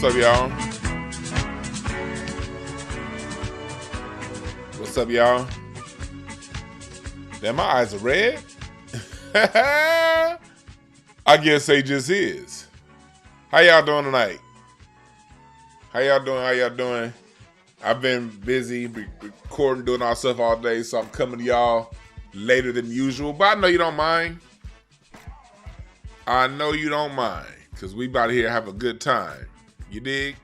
What's up, y'all? What's up, y'all? Damn, my eyes are red. I guess they just is. How y'all doing tonight? How y'all doing? I've been busy recording, doing all stuff all day, so I'm coming to y'all later than usual. But I know you don't mind. Because we about to here have a good time. You dig?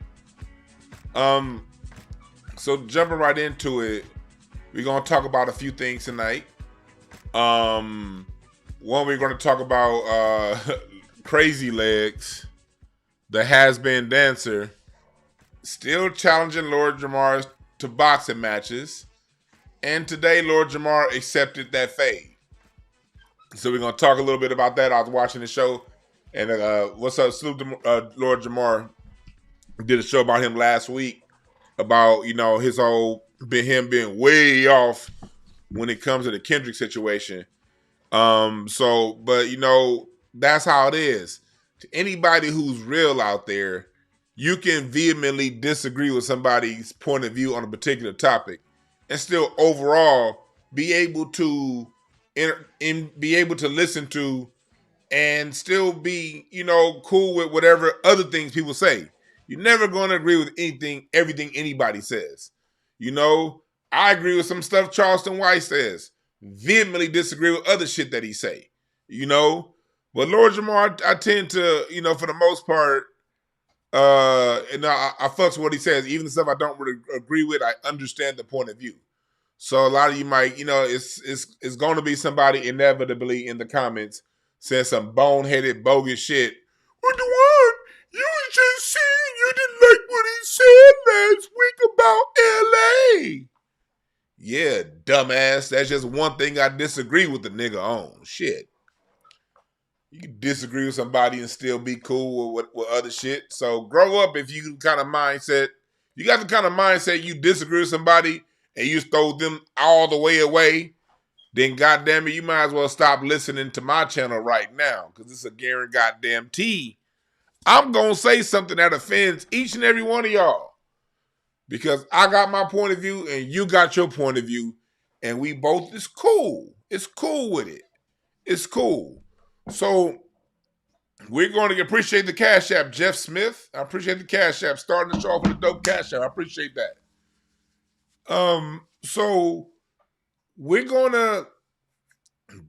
So jumping right into it, we're gonna talk about a few things tonight. One, we're gonna talk about Crazy Legs, the has-been dancer, still challenging Lord Jamar to boxing matches. And today, Lord Jamar accepted that fade. So we're gonna talk a little bit about that. I was watching the show, and what's up, Lord Jamar did a show about him last week about his whole him being way off when it comes to the Kendrick situation. But that's how it is. To anybody who's real out there, you can vehemently disagree with somebody's point of view on a particular topic, and still overall be able to listen to and still be cool with whatever other things people say. You're never going to agree with everything anybody says. I agree with some stuff Charleston White says. Vehemently disagree with other shit that he say. But Lord Jamar, I tend to, for the most part, and I fucks with what he says. Even the stuff I don't really agree with, I understand the point of view. So a lot of you might, it's going to be somebody inevitably in the comments saying some boneheaded, bogus shit. What the one? You was just saying you didn't like what he said last week about L.A. Yeah, dumbass. That's just one thing I disagree with the nigga on. Shit. You can disagree with somebody and still be cool with other shit. So grow up if you got the kind of mindset you disagree with somebody and you throw them all the way away, then goddamn it, you might as well stop listening to my channel right now, because it's a guarantee I'm going to say something that offends each and every one of y'all. Because I got my point of view and you got your point of view, and we both, it's cool. It's cool with it. It's cool. So we're going to appreciate the Cash App, Jeff Smith. I appreciate the Cash App. Starting the show off with a dope Cash App. I appreciate that. So we're going to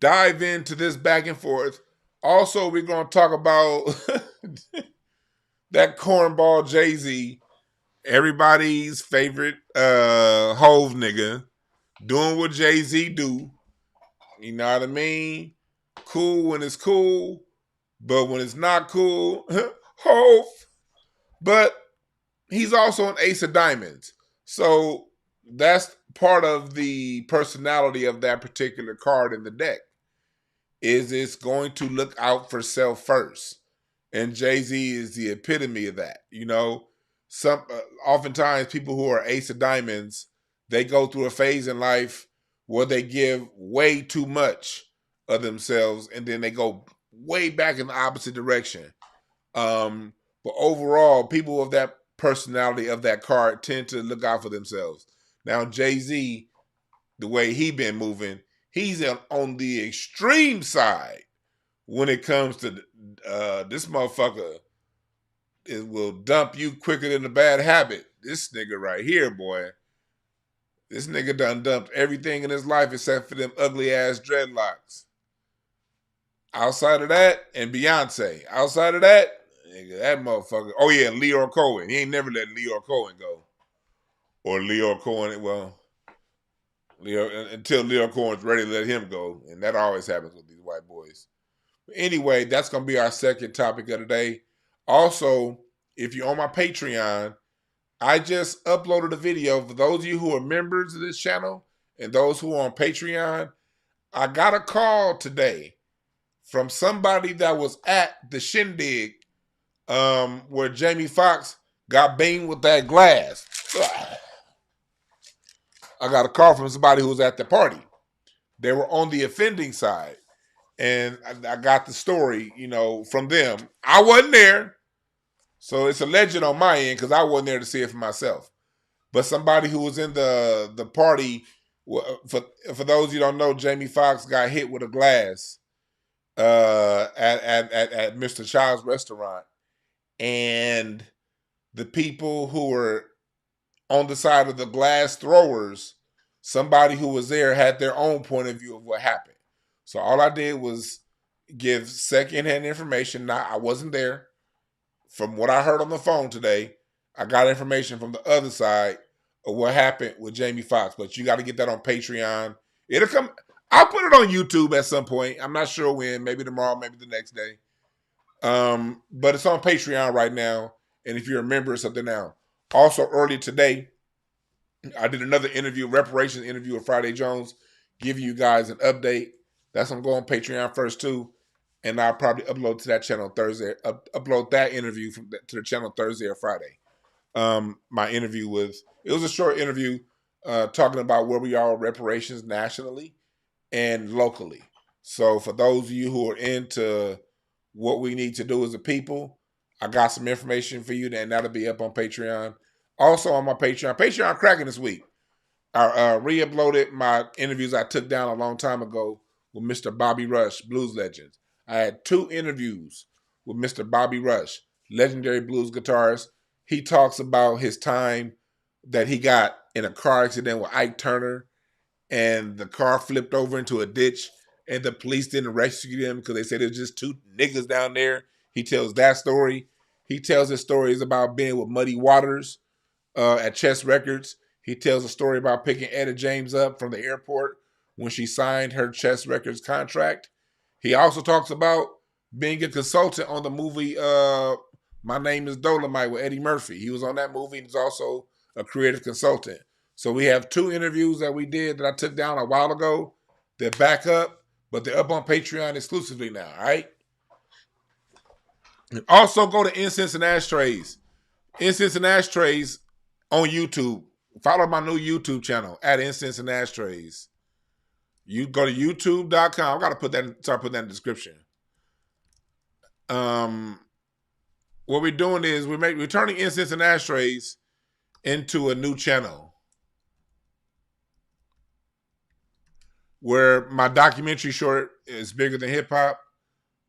dive into this back and forth. Also, we're going to talk about that cornball Jay-Z, everybody's favorite Hove nigga, doing what Jay-Z do. You know what I mean? Cool when it's cool, but when it's not cool, Hove. But he's also an ace of diamonds. So that's part of the personality of that particular card in the deck. Is it's going to look out for self first. And Jay-Z is the epitome of that. Oftentimes people who are ace of diamonds, they go through a phase in life where they give way too much of themselves, and then they go way back in the opposite direction. But overall, people of that personality of that card tend to look out for themselves. Now, Jay-Z, the way he been moving, he's on the extreme side when it comes to this motherfucker. It will dump you quicker than a bad habit. This nigga right here, boy. This nigga done dumped everything in his life except for them ugly ass dreadlocks. Outside of that, and Beyonce. Outside of that, nigga, that motherfucker. Oh yeah, Leo Cohen. He ain't never let Leo Cohen go. Or Leo Cohen, until Leo Cohen's ready to let him go. And that always happens with these white boys. But anyway, that's going to be our second topic of the day. Also, if you're on my Patreon, I just uploaded a video. For those of you who are members of this channel and those who are on Patreon, I got a call today from somebody that was at the shindig where Jamie Foxx got banged with that glass. I got a call from somebody who was at the party. They were on the offending side. And I got the story, from them. I wasn't there. So it's a legend on my end because I wasn't there to see it for myself. But somebody who was in the party, for those you don't know, Jamie Foxx got hit with a glass at Mr. Child's restaurant, and the people who were on the side of the glass throwers, somebody who was there had their own point of view of what happened. So all I did was give secondhand information. Now I wasn't there. From what I heard on the phone today, I got information from the other side of what happened with Jamie Foxx. But you got to get that on Patreon. It'll come. I'll put it on YouTube at some point. I'm not sure when. Maybe tomorrow. Maybe the next day. But it's on Patreon right now. And if you're a member, it's up there now. Also, earlier today, I did another interview, reparations interview with Friday Jones, give you guys an update. That's going to go on Patreon first too, and I'll probably upload to that channel Thursday. Upload that interview to the channel Thursday or Friday. My interview it was a short interview talking about where we are with reparations nationally and locally. So for those of you who are into what we need to do as a people, I got some information for you, and that'll be up on Patreon. Also on my Patreon cracking this week. I re-uploaded my interviews I took down a long time ago with Mr. Bobby Rush, blues legends. I had 2 interviews with Mr. Bobby Rush, legendary blues guitarist. He talks about his time that he got in a car accident with Ike Turner, and the car flipped over into a ditch, and the police didn't rescue them because they said it was just 2 niggas down there. He tells that story. He tells his stories about being with Muddy Waters at Chess Records. He tells a story about picking Etta James up from the airport when she signed her Chess Records contract. He also talks about being a consultant on the movie My Name is Dolomite with Eddie Murphy. He was on that movie and he's also a creative consultant. So we have 2 interviews that we did that I took down a while ago. They're back up, but they're up on Patreon exclusively now, all right? And also go to Incense and Ashtrays. Incense and Ashtrays on YouTube. Follow my new YouTube channel at Incense and Ashtrays. You go to youtube.com. I gotta start putting that in the description. What we're doing is we're turning Incense and Ashtrays into a new channel where my documentary short is bigger than hip hop,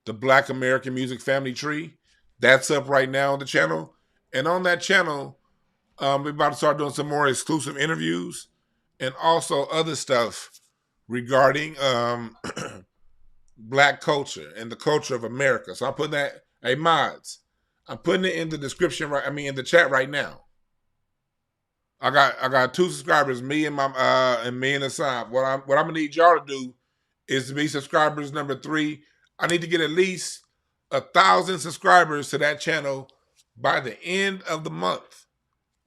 the Black American Music Family Tree. That's up right now on the channel. And on that channel, we're about to start doing some more exclusive interviews and also other stuff regarding Black culture and the culture of America. So I'm putting that, hey mods, I'm putting it in the description in the chat right now. I got 2 subscribers, me and Hassan. What I'm gonna need y'all to do is to be subscribers number 3. I need to get at least 1,000 subscribers to that channel by the end of the month.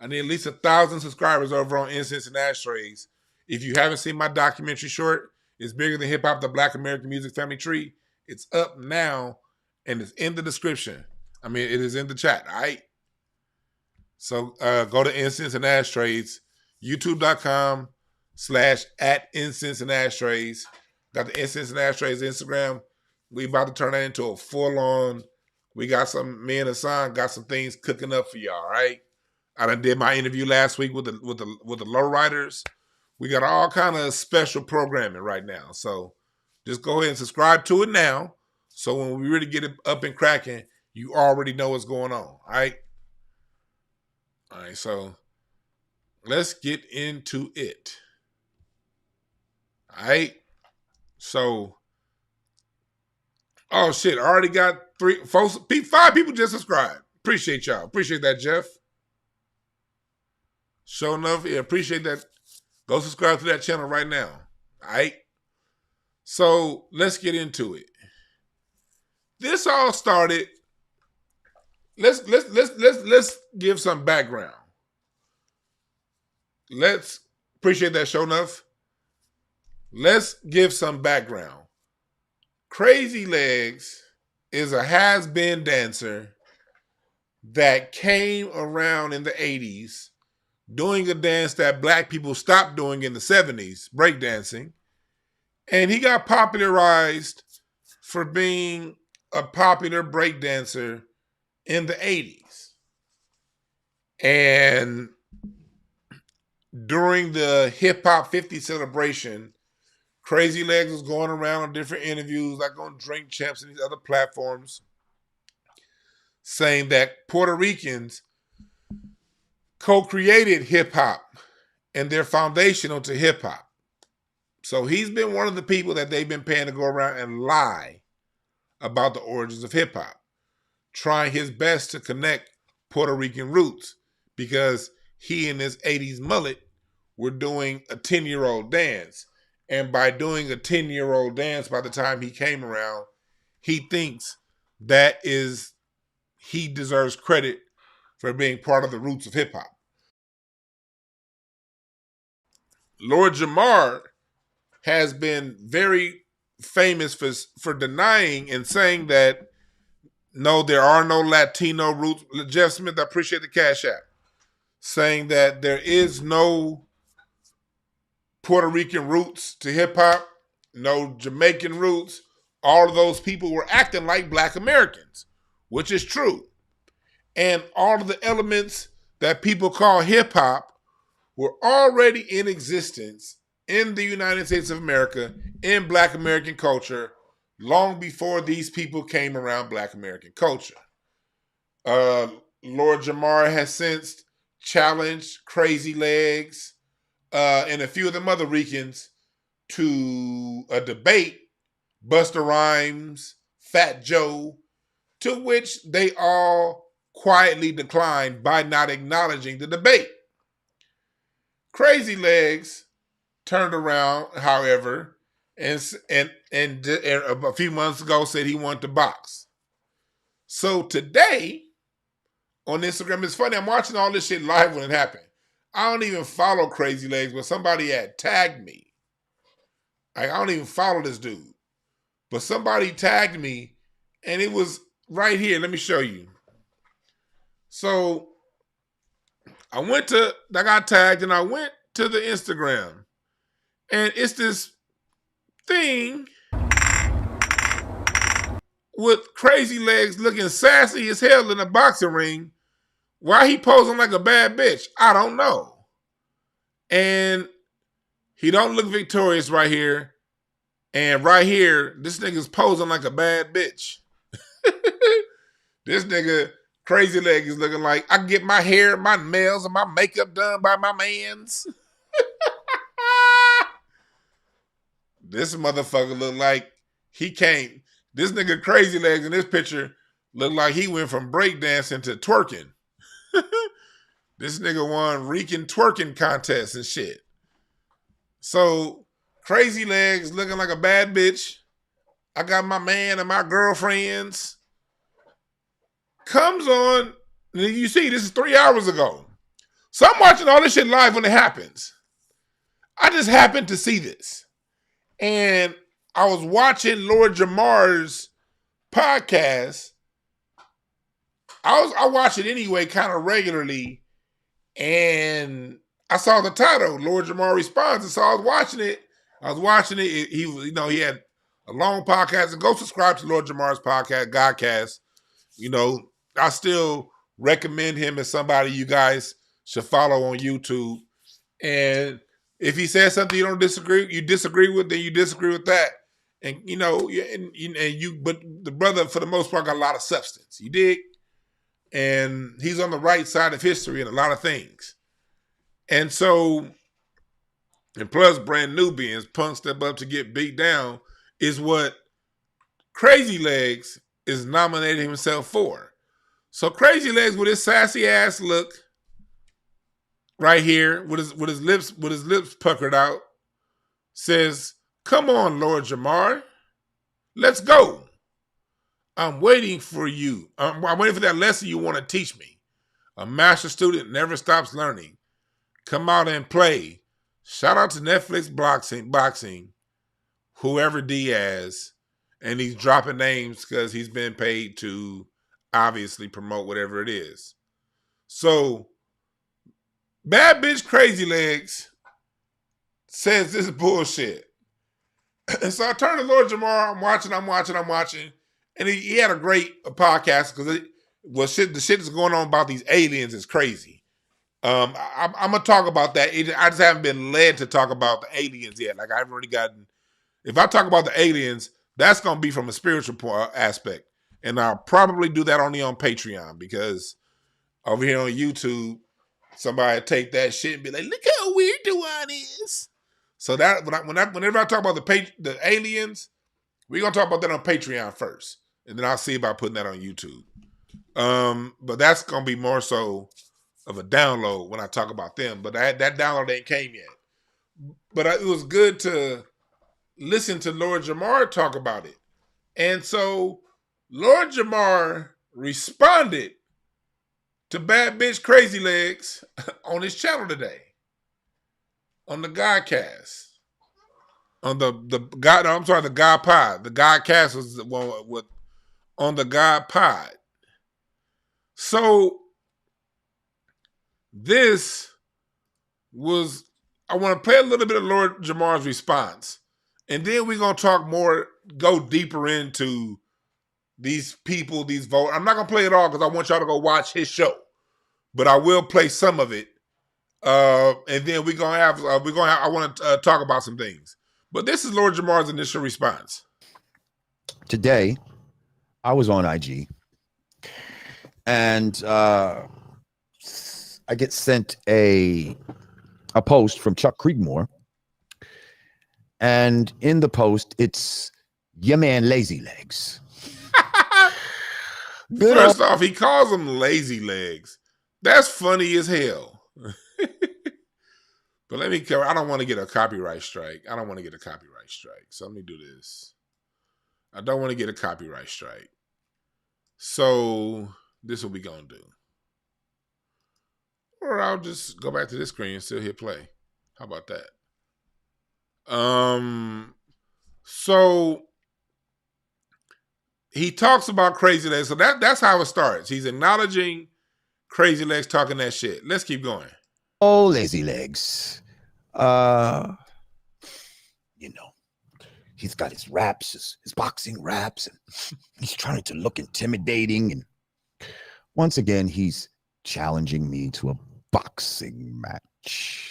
I need at least 1,000 subscribers over on Incense and Ashtrays. If you haven't seen my documentary short, it's bigger than hip hop, the Black American Music Family Tree. It's up now and it's in the description. It is in the chat, all right? So go to Incense and Ashtrays, youtube.com/@Incense and Ashtrays. Got the Incense and Ashtrays Instagram. We about to turn that into a full-on. We got me and Hassan got some things cooking up for y'all, all right? I done did my interview last week with the lowriders. We got all kind of special programming right now. So just go ahead and subscribe to it now. So when we really get it up and cracking, you already know what's going on. All right. All right. So let's get into it. All right. So, oh shit. I already got 5 people just subscribed. Appreciate y'all. Appreciate that, Jeff. Sure enough, yeah, appreciate that. Go subscribe to that channel right now. All right. So let's get into it. This all started. Let's give some background. Let's appreciate that, show enough. Let's give some background. Crazy Legs is a has-been dancer that came around in the 80s doing a dance that Black people stopped doing in the 70s, breakdancing. And he got popularized for being a popular breakdancer in the 80s. And during the Hip Hop 50 celebration, Crazy Legs was going around on different interviews, like on Drink Champs and these other platforms, saying that Puerto Ricans co-created hip hop and they're foundational to hip hop. So he's been one of the people that they've been paying to go around and lie about the origins of hip hop, trying his best to connect Puerto Rican roots because he and his 80s mullet were doing a 10-year-old dance. And by doing a 10-year-old dance, by the time he came around, he thinks that is, he deserves credit for being part of the roots of hip hop. Lord Jamar has been very famous for denying and saying that, no, there are no Latino roots. Jeff Smith, I appreciate the Cash App. Saying that there is no Puerto Rican roots to hip hop, no Jamaican roots. All of those people were acting like Black Americans, which is true. And all of the elements that people call hip hop were already in existence in the United States of America, in Black American culture, long before these people came around Black American culture. Lord Jamar has since challenged Crazy Legs and a few of them other Ricans to a debate, Busta Rhymes, Fat Joe, to which they all quietly declined by not acknowledging the debate. Crazy Legs turned around, however, and a few months ago said he wanted to box. So today on Instagram, it's funny, I'm watching all this shit live when it happened. I don't even follow Crazy Legs, but somebody had tagged me. I don't even follow this dude. But somebody tagged me, and it was right here. Let me show you. So I got tagged, and I went to the Instagram. And it's this thing with Crazy Legs looking sassy as hell in a boxing ring. Why he posing like a bad bitch? I don't know. And he don't look victorious right here. And right here, this nigga's posing like a bad bitch. This nigga, Crazy Leg, is looking like I can get my hair, my nails, and my makeup done by my mans. This motherfucker look like he can't. This nigga Crazy Legs in this picture look like he went from breakdancing to twerking. This nigga won Rican twerking contests and shit. So Crazy Legs looking like a bad bitch. I got my man and my girlfriends. Comes on, you see, this is 3 hours ago. So I'm watching all this shit live when it happens. I just happened to see this. And I was watching Lord Jamar's podcast. I watch it anyway, kind of regularly. And I saw the title, Lord Jamar Responds. And so I was watching it. He had a long podcast. And go subscribe to Lord Jamar's podcast, Godcast. I still recommend him as somebody you guys should follow on YouTube. And if he says something you disagree with, then you disagree with that. And but the brother, for the most part, got a lot of substance. You dig? And he's on the right side of history in a lot of things. And so, and plus brand Nubians, punk step up to get beat down, is what Crazy Legs is nominating himself for. So Crazy Legs, with his sassy ass look, right here, with his lips puckered out, says, "Come on, Lord Jamar, let's go. I'm waiting for you. I'm waiting for that lesson you want to teach me. A master student never stops learning. Come out and play. Shout out to Netflix boxing, whoever Diaz," and he's dropping names because he's been paid to obviously promote whatever it is. So, bad bitch Crazy Legs says this is bullshit. And so I turn to Lord Jamar. I'm watching. And he had a great podcast because the shit that's going on about these aliens is crazy. I'm gonna talk about that. I just haven't been led to talk about the aliens yet. Like I haven't really gotten. If I talk about the aliens, that's gonna be from a spiritual aspect, and I'll probably do that only on Patreon because over here on YouTube, somebody take that shit and be like, "Look how weird Dewan is." So that whenever I talk about the aliens, we're gonna talk about that on Patreon first, and then I'll see about putting that on YouTube. But that's gonna be more so of a download when I talk about them. But that download ain't came yet. But it was good to listen to Lord Jamar talk about it. And so Lord Jamar responded to Bad Bitch Crazy Legs on his channel today. On the Godcast. On the God, no, I'm sorry, the God Pod. The Godcast was the one with on the God Pod. So this was, I want to play a little bit of Lord Jamar's response. And then we're going to talk more, go deeper into these people, these votes. I'm not going to play it all because I want y'all to go watch his show. But I will play some of it. And then we're going to have, I want to talk about some things. But this is Lord Jamar's initial response. Today, I was on IG. And I get sent a post from Chuck Creedmoor. And in the post, it's your man Lazy Legs. First off, he calls them lazy legs. That's funny as hell. But let me cover. I don't want to get a copyright strike. So let me do this. I don't want to get a copyright strike. So this is what we're going to do. Or I'll just go back to this screen and still hit play. How about that? So he talks about Crazy Legs. So that's how it starts. He's acknowledging Crazy Legs talking that shit. Let's keep going. Oh, Lazy Legs. He's got his raps, his boxing raps, and he's trying to look intimidating. And once again, he's challenging me to a boxing match.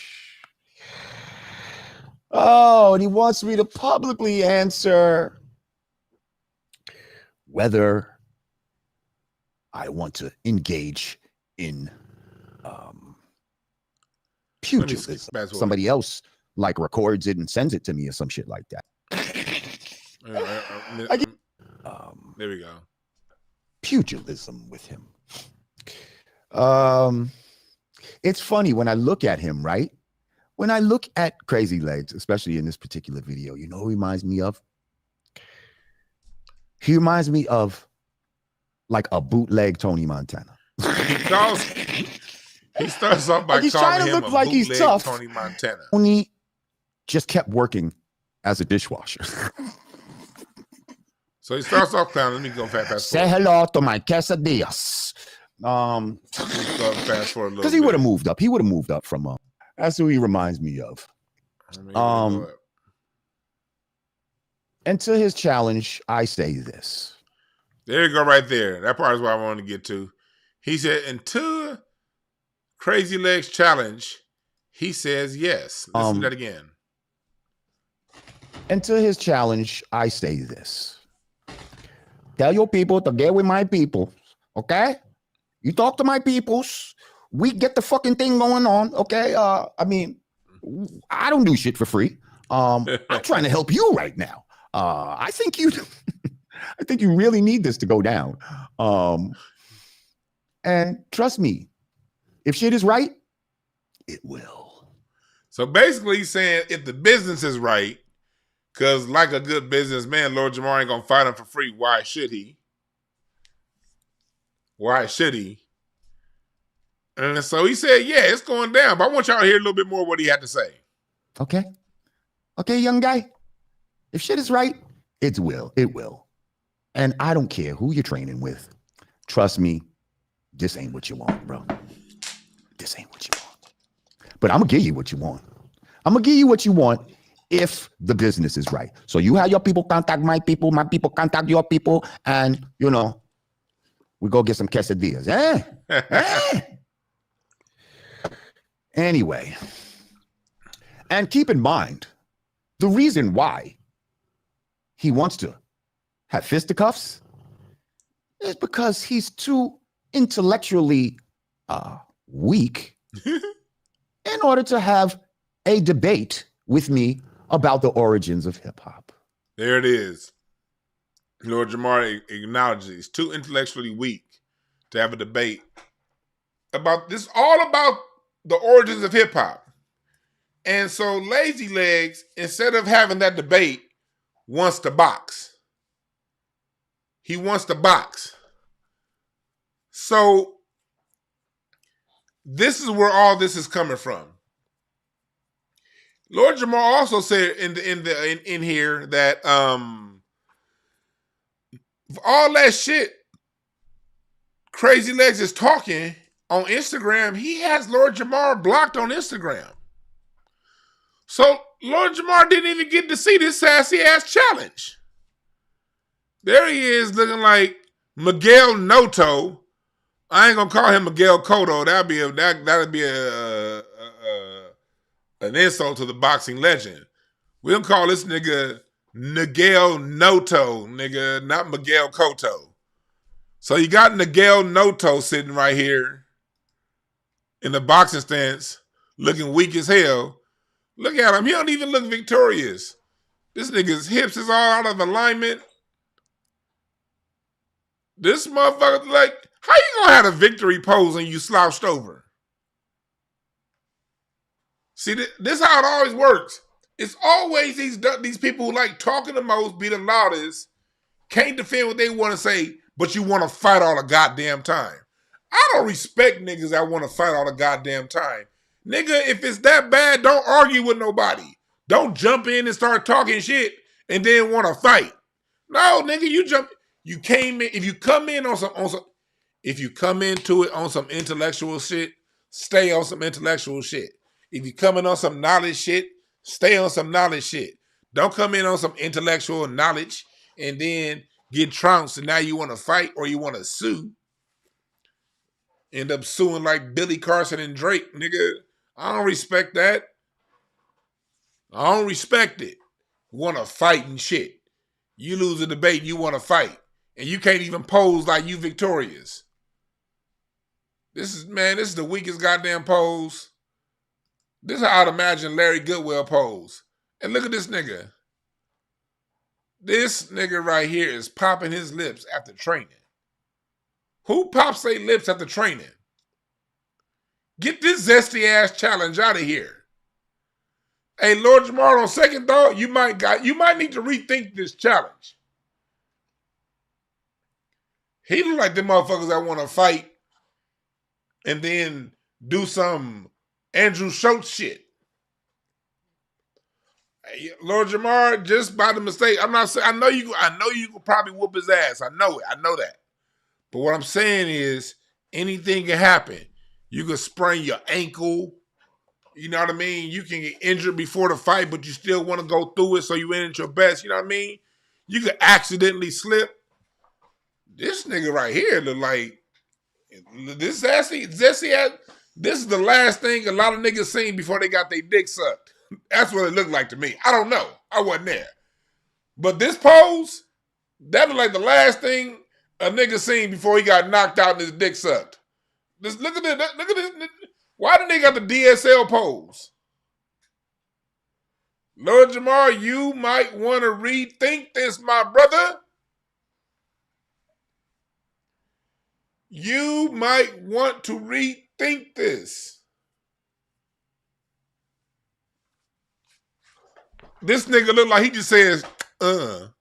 Oh, and he wants me to publicly answer whether I want to engage in pugilism. Somebody else like records it and sends it to me or some shit like that. There we go. Pugilism with him. It's funny when I look at him, right? When I look at Crazy Legs, especially in this particular video, you know who he reminds me of? He reminds me of like a bootleg Tony Montana. He starts off by he's calling trying to him look a like he's bootleg tough. Tony Montana. Tony just kept working as a dishwasher. So he starts off clowning. Let me go fast Say hello to my quesadillas. Fast forward a little because he would have moved up. He would have moved up from that's who he reminds me of. And to his challenge, I say this. There you go, right there. That part is what I wanted to get to. He said, "Until Crazy Legs challenge," he says yes. Listen to that again. And to his challenge, I say this. Tell your people to get with my people, okay? You talk to my peoples. We get the fucking thing going on, okay? I mean, I don't do shit for free. I'm trying to help you right now. I think you really need this to go down. And trust me, if shit is right, it will. So basically he's saying if the business is right, because like a good businessman, Lord Jamar ain't going to fight him for free. Why should he? And so he said, yeah, it's going down. But I want y'all to hear a little bit more what he had to say. Okay. Okay, young guy. If shit is right, it will. It will. And I don't care who you're training with. Trust me, this ain't what you want, bro. This ain't what you want. But I'm going to give you what you want. I'm going to give you what you want if the business is right. So you have your people contact my people contact your people, and, we go get some quesadillas. Anyway, and keep in mind, the reason why he wants to have fisticuffs is because he's too intellectually weak in order to have a debate with me about the origins of hip hop. There it is. Lord Jamar acknowledges he's too intellectually weak to have a debate about this, all about the origins of hip hop. And so Lazy Legs, instead of having that debate, wants to box. He wants to box. So this is where all this is coming from. Lord Jamar also said in here that all that shit Crazy Legs is talking on Instagram, he has Lord Jamar blocked on Instagram. So Lord Jamar didn't even get to see this sassy ass challenge. There he is looking like Miguel Noto. I ain't gonna call him Miguel Cotto. That'd be an insult to the boxing legend. We'll call this nigga Miguel Noto, nigga, not Miguel Cotto. So you got Miguel Noto sitting right here in the boxing stance, looking weak as hell. Look at him. He don't even look victorious. This nigga's hips is all out of alignment. This motherfucker, like, how you gonna have a victory pose and you slouched over? See, this is how it always works. It's always these people who like talking the most, be the loudest, can't defend what they want to say, but you want to fight all the goddamn time. I don't respect niggas that want to fight all the goddamn time. Nigga, if it's that bad, don't argue with nobody. Don't jump in and start talking shit and then want to fight. No, nigga, you came in. If you come in on some, if you come into it on some intellectual shit, stay on some intellectual shit. If you come in on some knowledge shit, stay on some knowledge shit. Don't come in on some intellectual knowledge and then get trounced and now you want to fight or you want to sue. End up suing like Billy Carson and Drake, nigga. I don't respect that. I don't respect it. Want to fight and shit. You lose a debate, you want to fight. And you can't even pose like you victorious. This is the weakest goddamn pose. This is how I'd imagine Larry Goodwell pose. And look at this nigga. This nigga right here is popping his lips after training. Who pops their lips after training? Get this zesty ass challenge out of here. Hey, Lord Jamar, on second thought, you might need to rethink this challenge. He look like them motherfuckers that want to fight and then do some Andrew Schultz shit. Hey, Lord Jamar, just by the mistake, I'm not saying I know you could probably whoop his ass. I know it. I know that. But what I'm saying is anything can happen. You can sprain your ankle. You know what I mean? You can get injured before the fight, but you still want to go through it so you end at your best. You know what I mean? You could accidentally slip. This nigga right here look like this zesty. This is the last thing a lot of niggas seen before they got their dick sucked. That's what it looked like to me. I don't know. I wasn't there. But this pose, that looked like the last thing a nigga seen before he got knocked out and his dick sucked. Look at this. Why did they got the DSL pose? Lord Jamar, you might want to rethink this, my brother. You might want to rethink this. This nigga look like he just says, Don't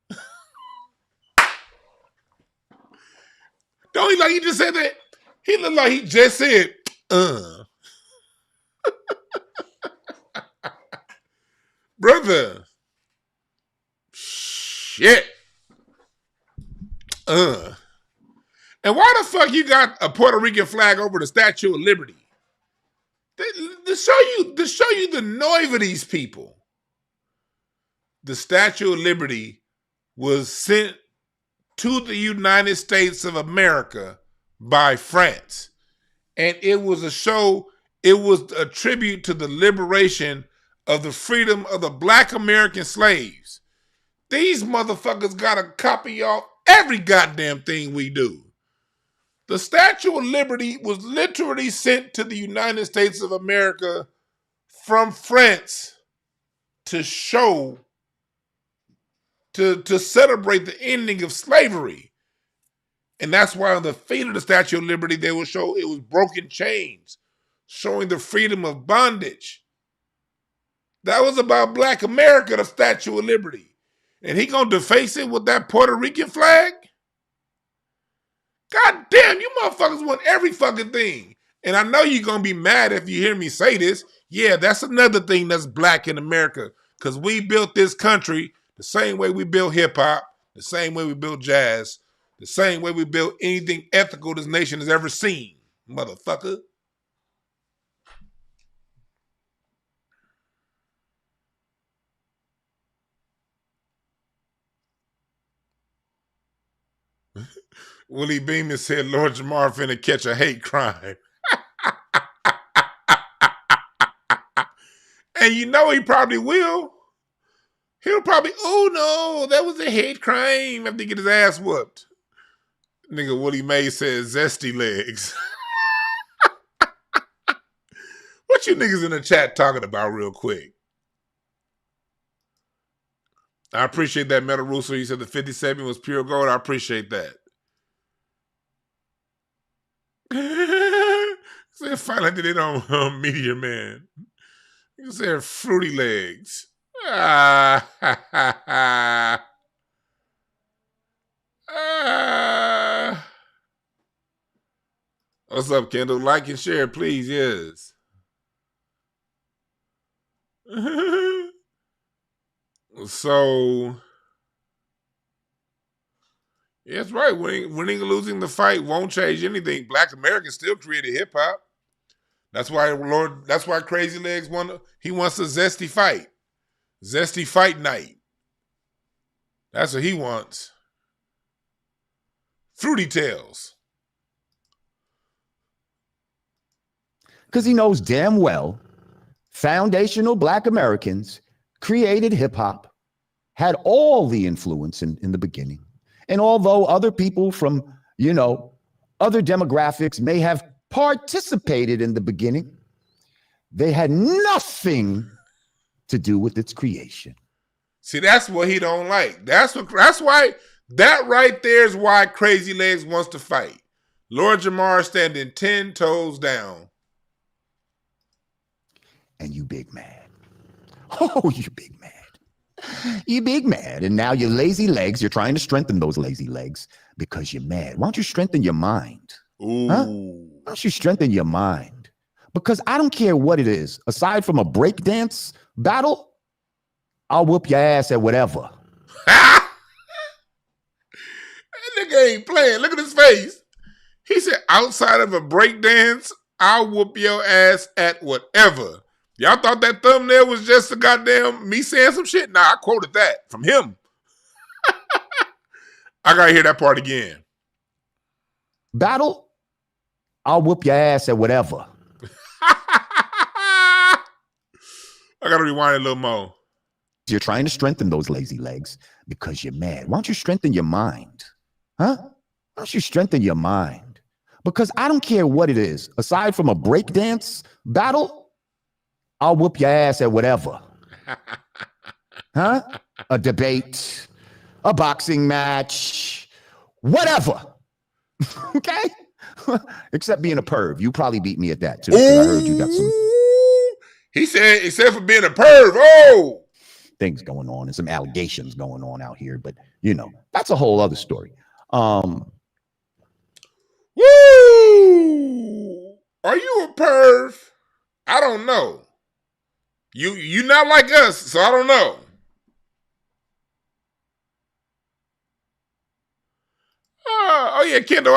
he like he just said that? He look like he just said, Brother. Shit. And why the fuck you got a Puerto Rican flag over the Statue of Liberty? To show you the nerve of these people. The Statue of Liberty was sent to the United States of America by France. And it was a show, it was a tribute to the liberation of the freedom of the black American slaves. These motherfuckers got to copy off every goddamn thing we do. The Statue of Liberty was literally sent to the United States of America from France to show, to celebrate the ending of slavery. And that's why on the feet of the Statue of Liberty, they will show it was broken chains, showing the freedom of bondage. That was about Black America, the Statue of Liberty. And he gonna deface it with that Puerto Rican flag? God damn, you motherfuckers want every fucking thing. And I know you're gonna be mad if you hear me say this. Yeah, that's another thing that's black in America. Because we built this country the same way we built hip-hop, the same way we built jazz, the same way we built anything ethical this nation has ever seen, motherfucker. Willie Beeman said Lord Jamar finna catch a hate crime. And you know he probably will. He'll probably, oh no, that was a hate crime after he get his ass whooped. Nigga Willie May says zesty legs. What you niggas in the chat talking about real quick? I appreciate that, Metal Russo. You said the 57 was pure gold. I appreciate that. Said finally did it on Meteor Man. You said fruity legs. What's up, Kendall? Like and share, please. Yes. So, yeah, that's right. Winning or losing the fight won't change anything. Black Americans still created hip hop. That's why Crazy Legs he wants a zesty fight. Zesty fight night. That's what he wants. Fruity Tails. Because he knows damn well foundational black Americans created hip hop, had all the influence in the beginning. And although other people from, other demographics may have participated in the beginning, they had nothing to do with its creation. See, that's what he don't like. That's why that right there is why Crazy Legs wants to fight. Lord Jamar standing 10 toes down. And you big mad. Oh, you big mad. You big mad. And now your lazy legs, you're trying to strengthen those lazy legs because you're mad. Why don't you strengthen your mind? Ooh. Huh? Why don't you strengthen your mind? Because I don't care what it is. Aside from a breakdance battle, I'll whoop your ass at whatever. That nigga ain't playing. Look at his face. He said, outside of a breakdance, I'll whoop your ass at whatever. Y'all thought that thumbnail was just a goddamn me saying some shit? Nah, I quoted that from him. I gotta hear that part again. Battle, I'll whoop your ass at whatever. I gotta rewind it a little more. You're trying to strengthen those lazy legs because you're mad. Why don't you strengthen your mind? Huh? Why don't you strengthen your mind? Because I don't care what it is. Aside from a breakdance battle, I'll whoop your ass at whatever. Huh? A debate, a boxing match, whatever. Okay? Except being a perv. You probably beat me at that too. I heard you got some. He said, except for being a perv. Oh! Things going on and some allegations going on out here, but that's a whole other story. Woo! Are you a perv? I don't know. You not like us, so I don't know. Oh yeah, Kendall,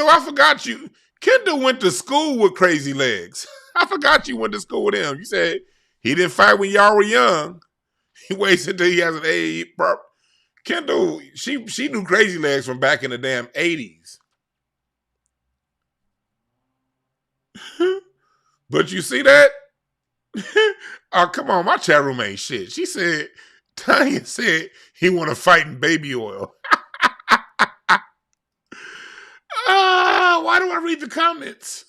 I forgot you. Kendall went to school with Crazy Legs. I forgot you went to school with him. You said he didn't fight when y'all were young. He waits until he has an age. Kendall, she knew Crazy Legs from back in the damn 80s. But you see that? Oh, come on, my chat room ain't shit. She said, Tanya said he want to fight in baby oil. Why do I read the comments?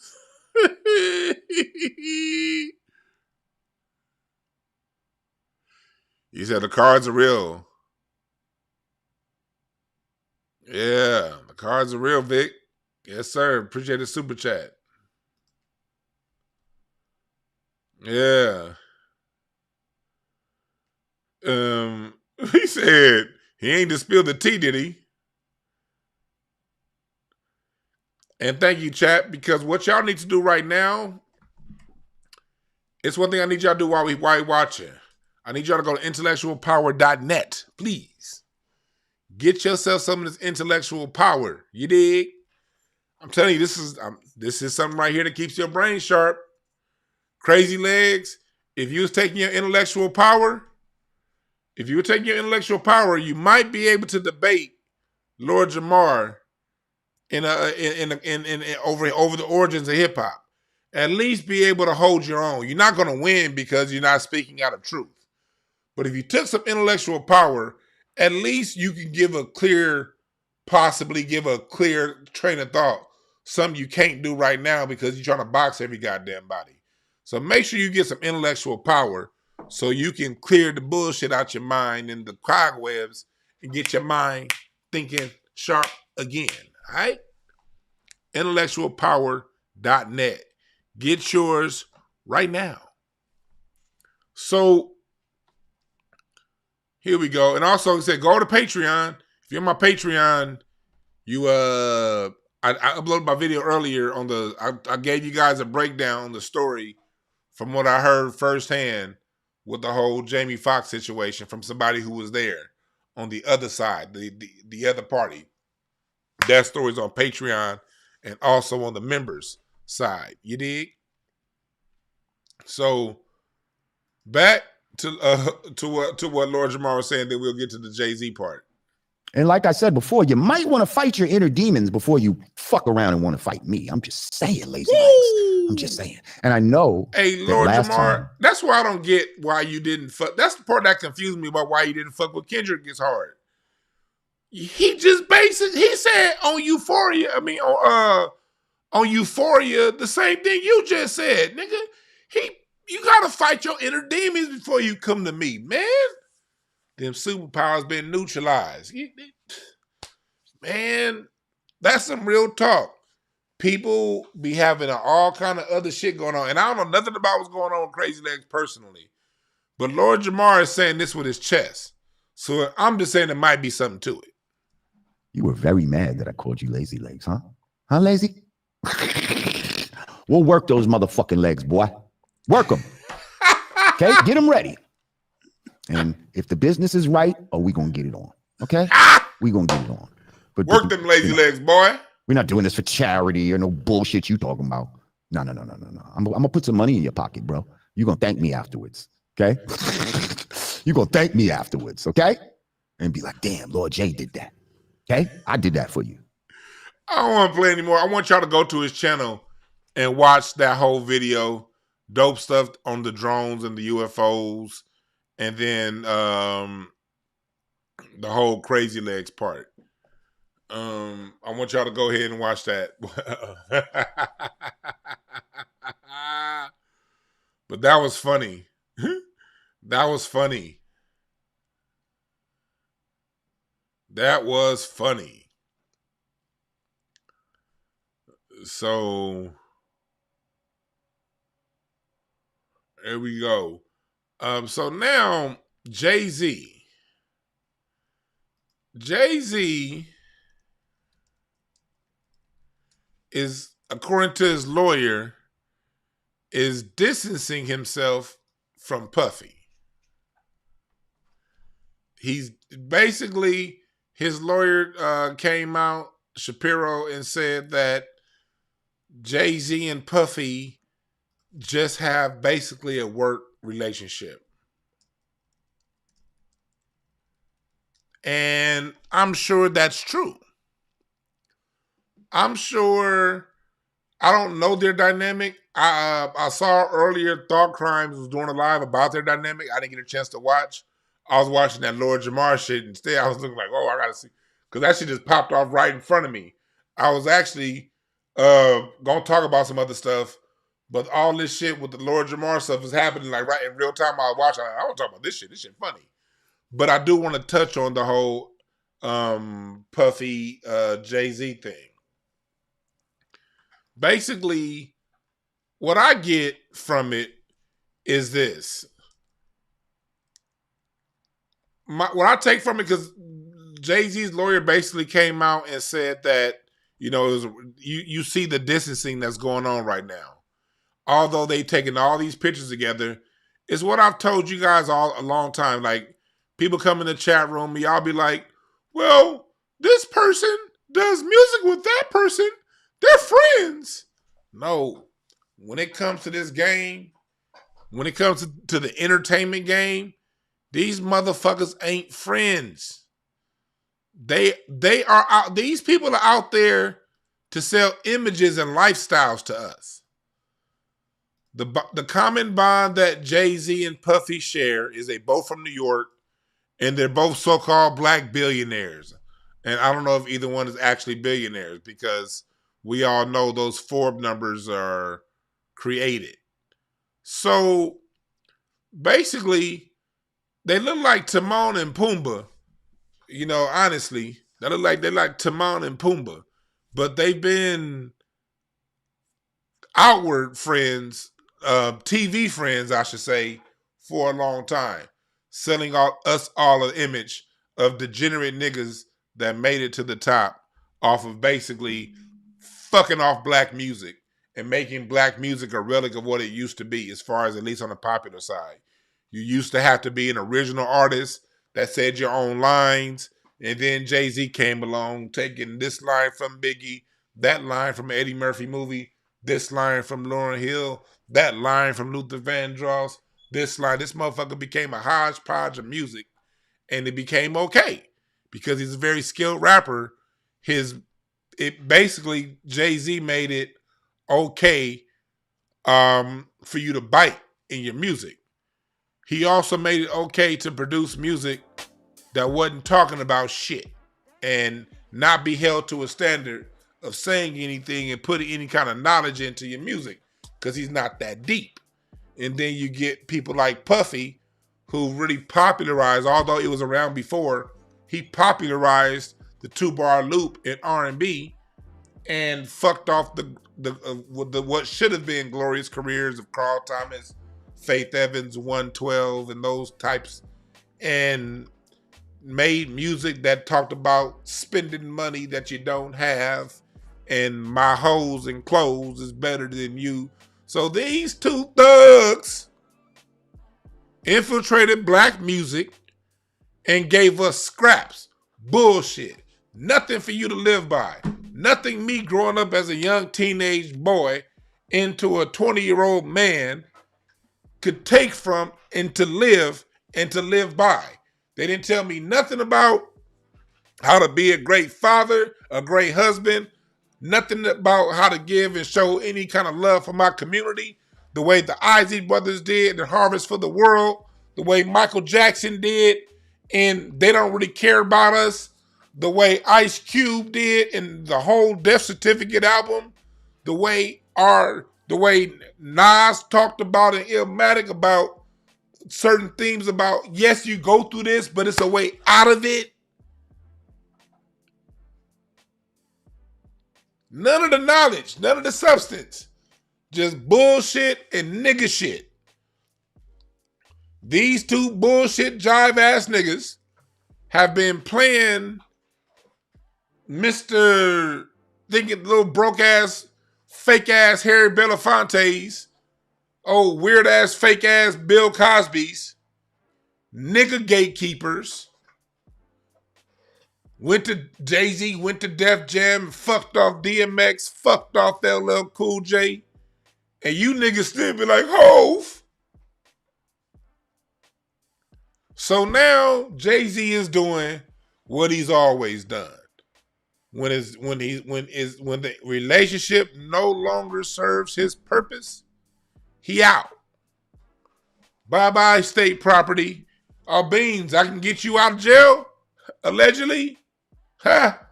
He said the cards are real. Yeah, the cards are real, Vic. Yes, sir. Appreciate the super chat. Yeah. He said he ain't just spilled the tea, did he? And thank you, chat, because what y'all need to do right now, it's one thing I need y'all to do while we watching. I need y'all to go to intellectualpower.net, please. Get yourself some of this intellectual power. You dig? I'm telling you, this is something right here that keeps your brain sharp. Crazy Legs. If you was taking your intellectual power, you might be able to debate Lord Jamar in over the origins of hip hop. At least be able to hold your own. You're not going to win because you're not speaking out of truth. But if you took some intellectual power, at least you can possibly give a clear train of thought. Something you can't do right now because you're trying to box every goddamn body. So make sure you get some intellectual power so you can clear the bullshit out your mind and the cobwebs and get your mind thinking sharp again. All right? Intellectualpower.net. Get yours right now. So here we go. And also he said, go to Patreon. If you're on my Patreon, I uploaded my video earlier on I gave you guys a breakdown on the story from what I heard firsthand with the whole Jamie Foxx situation from somebody who was there on the other side, the other party. That story's on Patreon and also on the members side. You dig? So back to what Lord Jamar was saying, then we'll get to the Jay-Z part. And like I said before, you might want to fight your inner demons before you fuck around and want to fight me. I'm just saying, lazy legs. I'm just saying. And I know. Hey, Lord Jamar, that's why I don't get why you didn't fuck. That's the part that confused me about why you didn't fuck with Kendrick gets hard. He just he said on Euphoria, on Euphoria, the same thing you just said, nigga. You gotta fight your inner demons before you come to me, man. Them superpowers been neutralized. Man, that's some real talk. People be having all kind of other shit going on. And I don't know nothing about what's going on with Crazy Legs personally. But Lord Jamar is saying this with his chest. So I'm just saying there might be something to it. You were very mad that I called you lazy legs, huh? Huh, lazy? We'll work those motherfucking legs, boy. Work them. Okay? Get them ready. And if the business is right, we going to get it on. Okay? We going to get it on. But work them lazy legs, boy. We're not doing this for charity or no bullshit you talking about. No. I'm going to put some money in your pocket, bro. You're going to thank me afterwards. Okay? You're going to thank me afterwards. Okay? And be like, damn, Lord J did that. Okay? I did that for you. I don't want to play anymore. I want y'all to go to his channel and watch that whole video. Dope stuff on the drones and the UFOs. And then the whole Crazy Legs part. I want y'all to go ahead and watch that. But that was funny. That was funny. That was funny. So there we go. So now Jay-Z is, according to his lawyer, is distancing himself from Puffy. He's basically, his lawyer came out, Shapiro, and said that Jay-Z and Puffy just have basically a work relationship. And I'm sure that's true. I'm sure I don't know their dynamic. I saw earlier Thought Crimes was doing a live about their dynamic. I didn't get a chance to watch. I was watching that Lord Jamar shit instead. I was looking like, oh, I gotta see, because that shit just popped off right in front of me. I was actually gonna talk about some other stuff, but all this shit with the Lord Jamar stuff is happening like right in real time. I was watching. I want to talk about this shit. This shit funny, but I do want to touch on the whole Puffy Jay-Z thing. Basically, what I get from it is this. What I take from it, because Jay-Z's lawyer basically came out and said that, you see the distancing that's going on right now. Although they've taken all these pictures together, it's what I've told you guys all a long time. Like, people come in the chat room, and y'all be like, well, this person does music with that person. They're friends. No. When it comes to this game, when it comes to the entertainment game, these motherfuckers ain't friends. They are out. These people are out there to sell images and lifestyles to us. The common bond that Jay-Z and Puffy share is they both from New York, and they're both so-called black billionaires. And I don't know if either one is actually billionaires, because we all know those Forbes numbers are created. So basically, they look like Timon and Pumbaa. Honestly, they're like Timon and Pumbaa. But they've been outward friends, TV friends, I should say, for a long time, selling us all an image of degenerate niggas that made it to the top off of basically fucking off black music and making black music a relic of what it used to be, as far as at least on the popular side. You used to have to be an original artist that said your own lines, and then Jay-Z came along taking this line from Biggie, that line from Eddie Murphy movie, this line from Lauryn Hill, that line from Luther Vandross, this line. This motherfucker became a hodgepodge of music, and it became okay because he's a very skilled rapper. Basically, Jay-Z made it okay for you to bite in your music. He also made it okay to produce music that wasn't talking about shit and not be held to a standard of saying anything and putting any kind of knowledge into your music, because he's not that deep. And then you get people like Puffy, who really popularized, although it was around before, he popularized the 2-bar loop in R&B and fucked off the what should have been glorious careers of Carl Thomas, Faith Evans, 112, and those types, and made music that talked about spending money that you don't have, and my hoes and clothes is better than you. So these two thugs infiltrated black music and gave us scraps, bullshit, nothing for you to live by. Nothing me growing up as a young teenage boy into a 20-year-old man could take from and to live by. They didn't tell me nothing about how to be a great father, a great husband, nothing about how to give and show any kind of love for my community, the way the Isley Brothers did and Harvest for the World, the way Michael Jackson did, and they don't really care about us, the way Ice Cube did and the whole Death Certificate album, the way Nas talked about in Illmatic about certain themes about, yes, you go through this, but it's a way out of it. None of the knowledge, none of the substance. Just bullshit and nigga shit. These two bullshit jive ass niggas have been playing Mr. thinking little broke ass, fake ass Harry Belafonte's, weird ass, fake ass Bill Cosby's, nigga gatekeepers. Jay-Z went to Def Jam, fucked off DMX, fucked off LL Cool J, and you niggas still be like, Hove. So now Jay-Z is doing what he's always done. when the relationship no longer serves his purpose, he out. Bye bye state property. Oh Beans, I can get you out of jail, allegedly. Ha.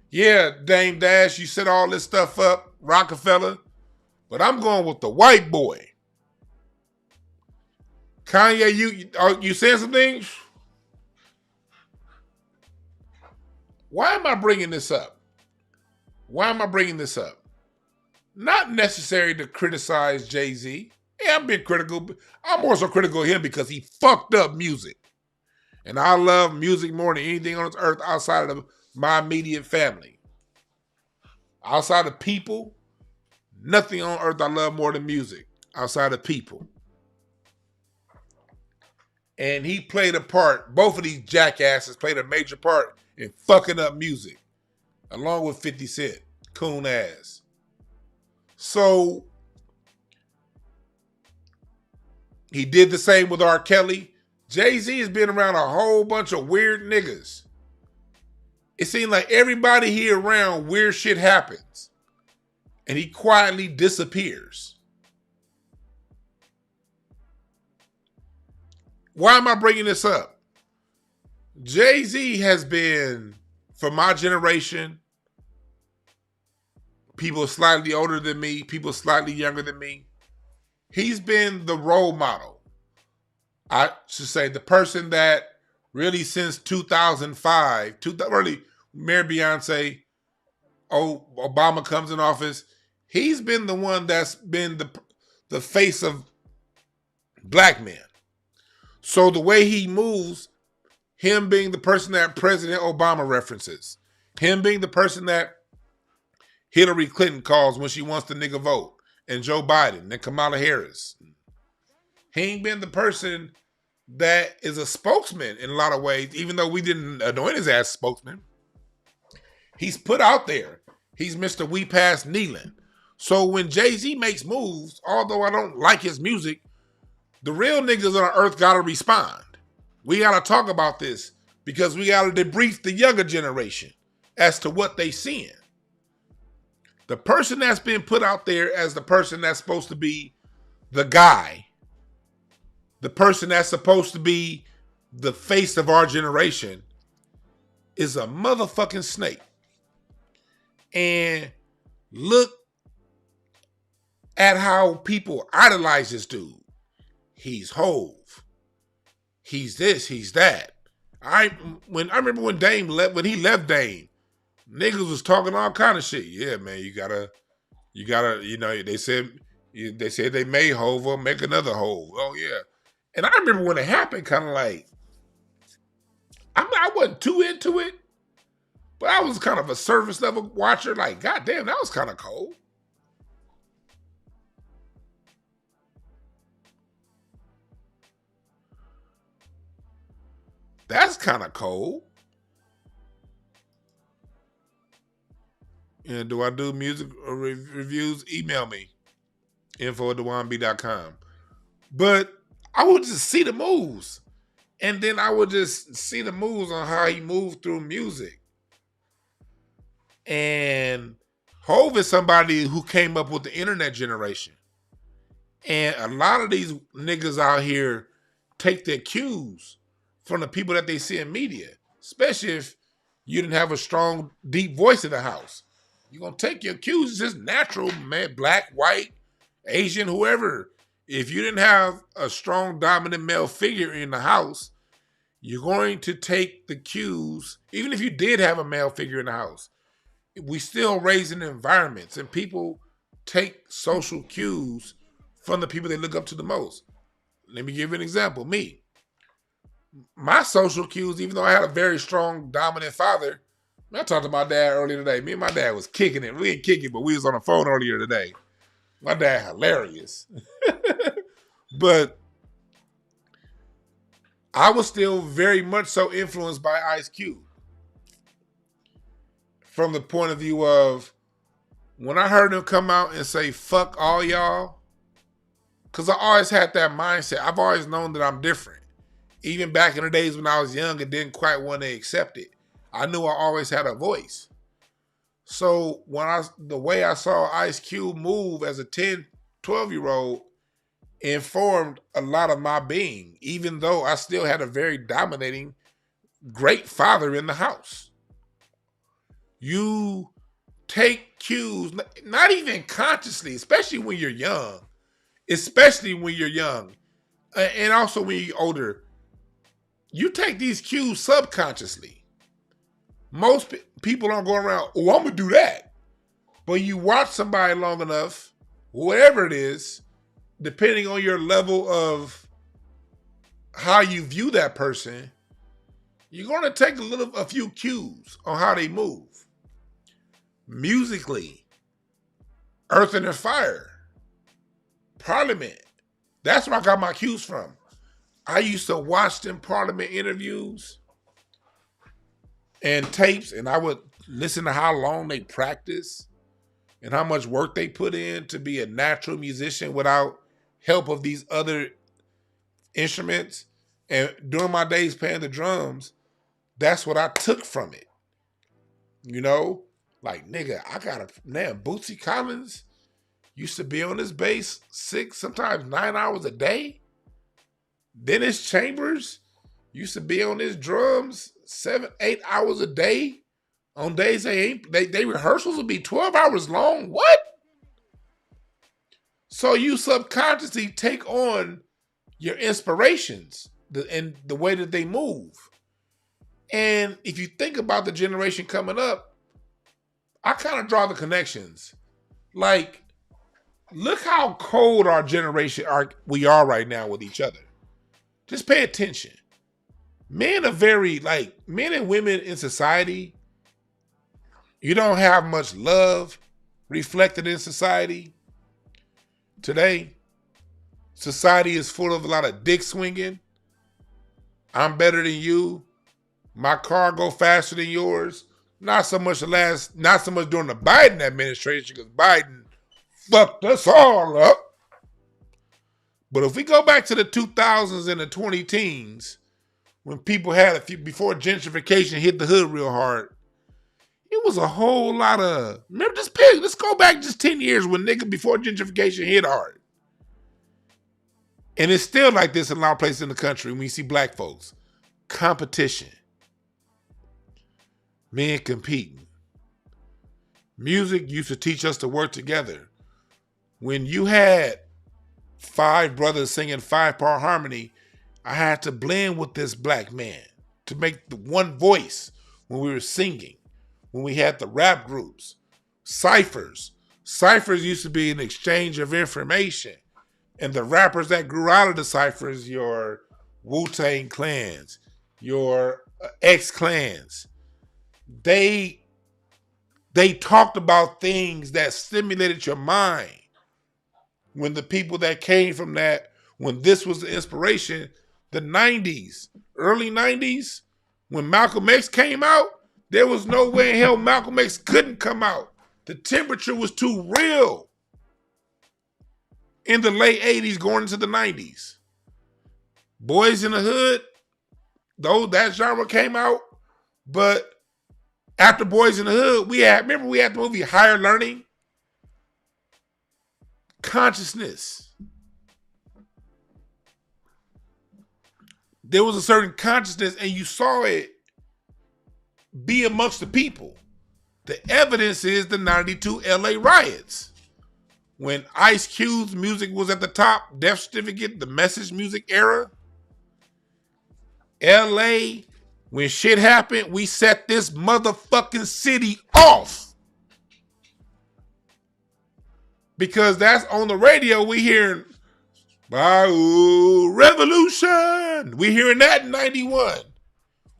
Yeah, Dame Dash, you set all this stuff up, Rockefeller, but I'm going with the white boy. Kanye, you saying some things? Why am I bringing this up? Why am I bringing this up? Not necessary to criticize Jay-Z. Yeah, I'm being critical. I'm more so critical of him because he fucked up music. And I love music more than anything on this earth outside of my immediate family. Outside of people, nothing on earth I love more than music. Outside of people. And he played a part, both of these jackasses played a major part in fucking up music. Along with 50 Cent. Coon ass. So, he did the same with R. Kelly. Jay-Z has been around a whole bunch of weird niggas. It seems like everybody here around, weird shit happens. And he quietly disappears. Why am I bringing this up? Jay-Z has been, for my generation, people slightly older than me, people slightly younger than me, he's been the role model. I should say the person that really since 2005, really Mayor Beyonce, Obama comes in office, he's been the one that's been the face of black men. So the way he moves, him being the person that President Obama references, him being the person that Hillary Clinton calls when she wants the nigga vote, and Joe Biden, and Kamala Harris. He ain't been the person that is a spokesman in a lot of ways, even though we didn't anoint his ass spokesman. He's put out there. He's Mr. We Pass Kneeling. So when Jay-Z makes moves, although I don't like his music, the real niggas on earth gotta respond. We gotta talk about this because we gotta debrief the younger generation as to what they seeing. The person that's been put out there as the person that's supposed to be the guy, the person that's supposed to be the face of our generation, is a motherfucking snake. And look at how people idolize this dude. He's Hove. He's this, he's that. I remember when Dame left, when he left Dame, niggas was talking all kind of shit. Yeah, man, you gotta, you know, they said they made Hove or make another Hove. Oh yeah. And I remember when it happened, kind of like, I wasn't too into it, but I was kind of a service level watcher. Like, goddamn, that was kind of cold. That's kind of cold. And do I do music reviews? Email me. info@dewannb.com. But I would just see the moves. And then I would just see the moves on how he moved through music. And Hove is somebody who came up with the internet generation. And a lot of these niggas out here take their cues from the people that they see in media, especially if you didn't have a strong, deep voice in the house. You're going to take your cues. It's just natural, man, black, white, Asian, whoever. If you didn't have a strong, dominant male figure in the house, you're going to take the cues, even if you did have a male figure in the house. We still raising environments, and people take social cues from the people they look up to the most. Let me give you an example. Me. My social cues, even though I had a very strong, dominant father, I talked to my dad earlier today. Me and my dad was kicking it. We didn't kick it, but we was on the phone earlier today. My dad, hilarious. But I was still very much so influenced by Ice Cube. From the point of view of, when I heard him come out and say, fuck all y'all, because I always had that mindset. I've always known that I'm different. Even back in the days when I was young and didn't quite want to accept it. I knew I always had a voice. So the way I saw Ice Cube move as a 10, 12-year-old informed a lot of my being, even though I still had a very dominating, great father in the house. You take cues, not even consciously, especially when you're young, and also when you're older. You take these cues subconsciously. Most people don't go around, oh, I'm going to do that. But you watch somebody long enough, whatever it is, depending on your level of how you view that person, you're going to take a few cues on how they move. Musically, Earth and Fire, Parliament. That's where I got my cues from. I used to watch them Parliament interviews and tapes, and I would listen to how long they practice and how much work they put in to be a natural musician without help of these other instruments. And during my days playing the drums, that's what I took from it. You know, like, nigga, Bootsy Collins used to be on his bass 6, sometimes 9 hours a day. Dennis Chambers used to be on his drums 7, 8 hours a day. On days they rehearsals would be 12 hours long. What? So you subconsciously take on your inspirations and the way that they move. And if you think about the generation coming up, I kind of draw the connections. Like, look how cold our generation we are right now with each other. Just pay attention. Men and women in society, you don't have much love reflected in society. Today, society is full of a lot of dick swinging. I'm better than you. My car go faster than yours. Not so much during the Biden administration, because Biden fucked us all up. But if we go back to the 2000s and the 2010s, when people had before gentrification hit the hood real hard, it was a whole lot of, remember this pig, let's go back just 10 years before gentrification hit hard. And it's still like this in a lot of places in the country when you see black folks. Competition. Men competing. Music used to teach us to work together. When you had 5 brothers singing 5-part harmony, I had to blend with this black man to make the one voice when we were singing. When we had the rap groups, ciphers. Ciphers used to be an exchange of information. And the rappers that grew out of the ciphers, your Wu-Tang clans, your X-clans, they talked about things that stimulated your mind. When the people that came from that, when this was the inspiration, the 90s, early 90s, when Malcolm X came out, there was no way in hell Malcolm X couldn't come out. The temperature was too real. In the late 80s going into the 90s. Boys in the Hood, though that genre came out, but after Boys in the Hood, we had the movie Higher Learning? Consciousness. There was a certain consciousness and you saw it be amongst the people. The evidence is the 92 LA riots. When Ice Cube's music was at the top, Death Certificate, the Message music era. LA, when shit happened, we set this motherfucking city off. Because that's on the radio, we hearing revolution. We hearing that in 91.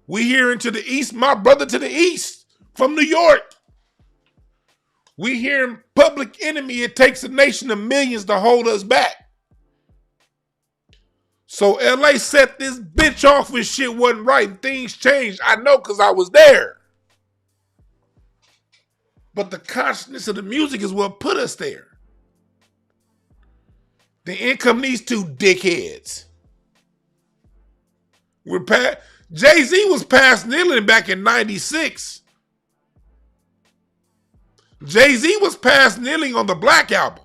We hearing to the east, my brother to the east from New York. We hearing Public Enemy, it takes a nation of millions to hold us back. So LA set this bitch off when shit wasn't right. Things changed. I know because I was there. But the consciousness of the music is what put us there. Then in come these two dickheads. Jay-Z was past kneeling back in 96. Jay-Z was past kneeling on the Black Album.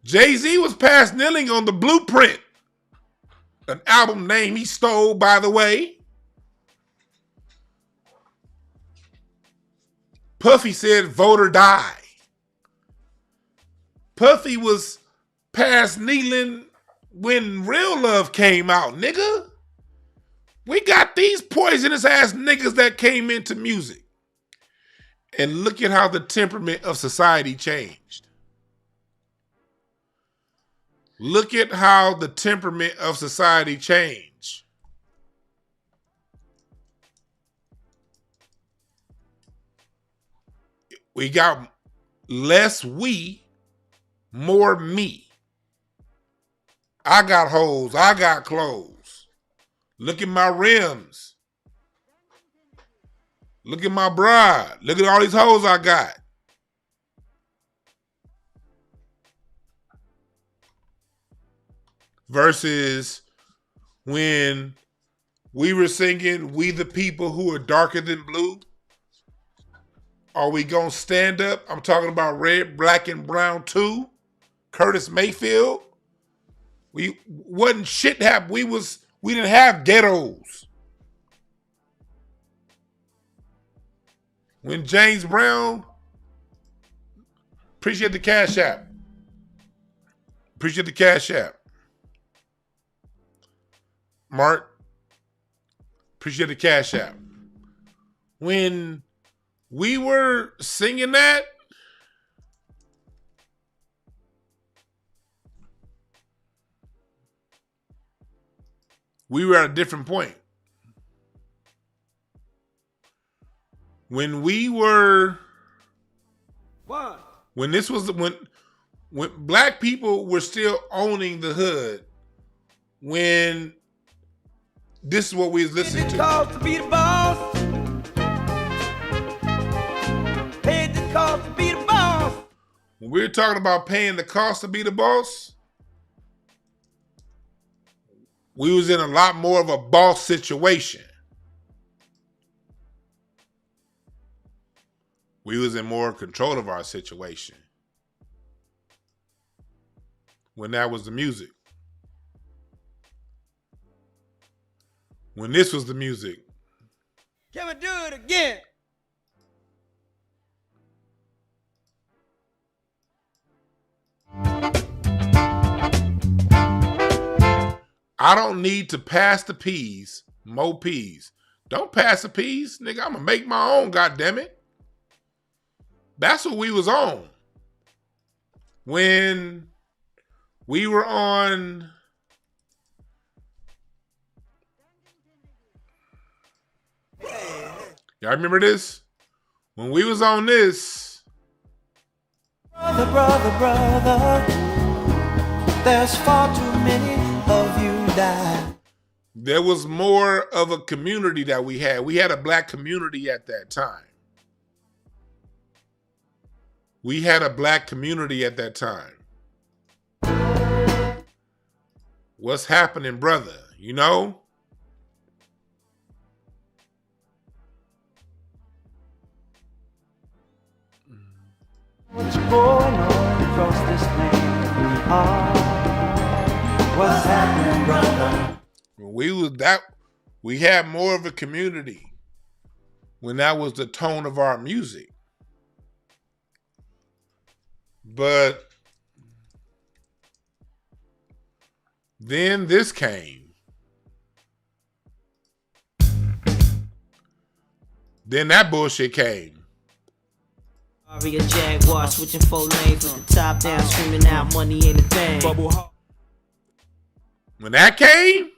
Jay-Z was past kneeling on the Blueprint, an album name he stole, by the way. Puffy said, vote or die. Puffy was past kneeling when Real Love came out, nigga. We got these poisonous ass niggas that came into music. And look at how the temperament of society changed. Look at how the temperament of society changed. We got less we, more me. I got hoes. I got clothes. Look at my rims. Look at my bride. Look at all these hoes I got. Versus when we were singing, we the people who are darker than blue. Are we gonna stand up? I'm talking about Red, Black, and Brown 2. Curtis Mayfield. We wasn't shit happen. We didn't have ghettos. When James Brown, appreciate the Cash App. Appreciate the Cash App. Mark, appreciate the Cash App. When we were singing that, we were at a different point. When we were, when this was when black people were still owning the hood, when this is what we was listening to. To be the boss. Paid the cost to be the boss. When we were talking about paying the cost to be the boss, we was in a lot more of a boss situation. We was in more control of our situation. When that was the music. When this was the music. Can we do it again? I don't need to pass the peas, mo peas. Don't pass the peas, nigga. I'm gonna make my own, goddammit. That's what we was on. When we were on y'all remember this? When we was on this. Brother, brother, brother, there's far too many of you die. There was more of a community that we had. We had a black community at that time. We had a black community at that time. What's happening, brother? You know? What's going on across this land? What's happening, brother? We had more of a community when that was the tone of our music. But then this came. Then that bullshit came. A Jaguar switching 4 lanes with the top down, screaming out money ain't a thing. When that came,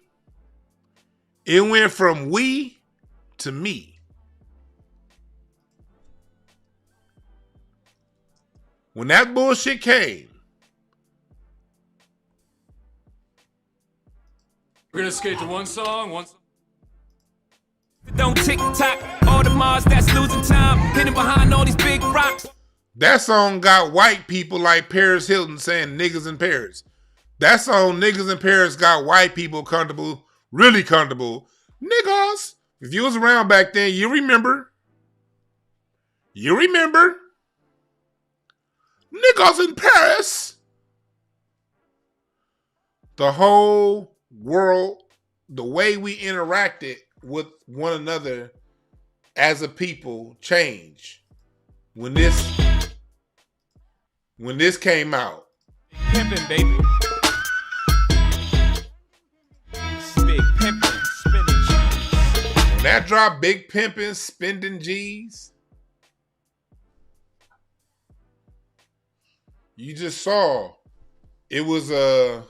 it went from we to me. When that bullshit came. We're gonna skate to one song. Don't tick tock, all the Mars that's losing time, hidden behind all these big rocks. That song got white people like Paris Hilton saying niggas in Paris. That song, Niggas in Paris, got white people comfortable really comfortable. Niggas, if you was around back then, you remember. Niggas in Paris. The whole world, the way we interacted with one another as a people changed when this came out. Pimpin', baby. Big pimpin', spinning cheese. When that dropped, big pimpin', spending G's, you just saw it was a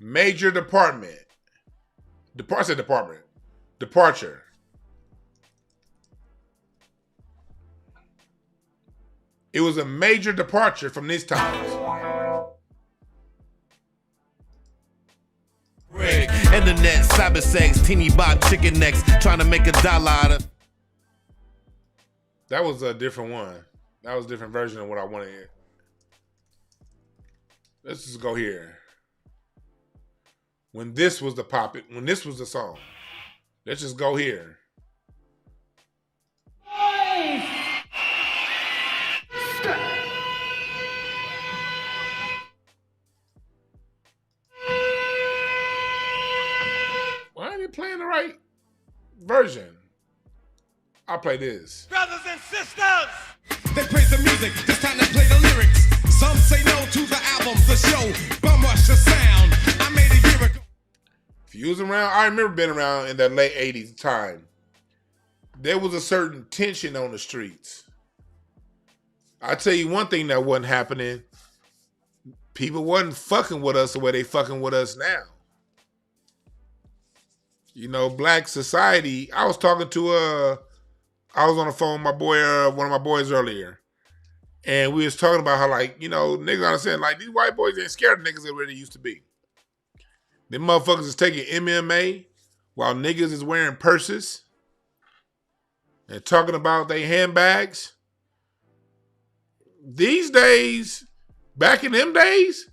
major departure. It was a major departure from these times. Internet, cyber sex, teeny bop chicken necks, trying to make $1 out of. That was a different one. That was a different version of what I wanted to hear. Let's just go here. When this was the song. Let's just go here. Why ain't it playing the right version? I'll play this. Brothers and sisters! They praise the music, this time they play the lyrics. Some say no to the album, the show, bum rush the sound. I made a year ago. If you was around, I remember being around in that late 80s time. There was a certain tension on the streets. I'll tell you one thing that wasn't happening. People wasn't fucking with us the way they fucking with us now. You know, black society. I was talking to I was on the phone with my boy, one of my boys earlier. And we was talking about how, like, you know, niggas understand, like, these white boys ain't scared of niggas the way they used to be. Them motherfuckers is taking MMA while niggas is wearing purses and talking about their handbags. These days, back in them days,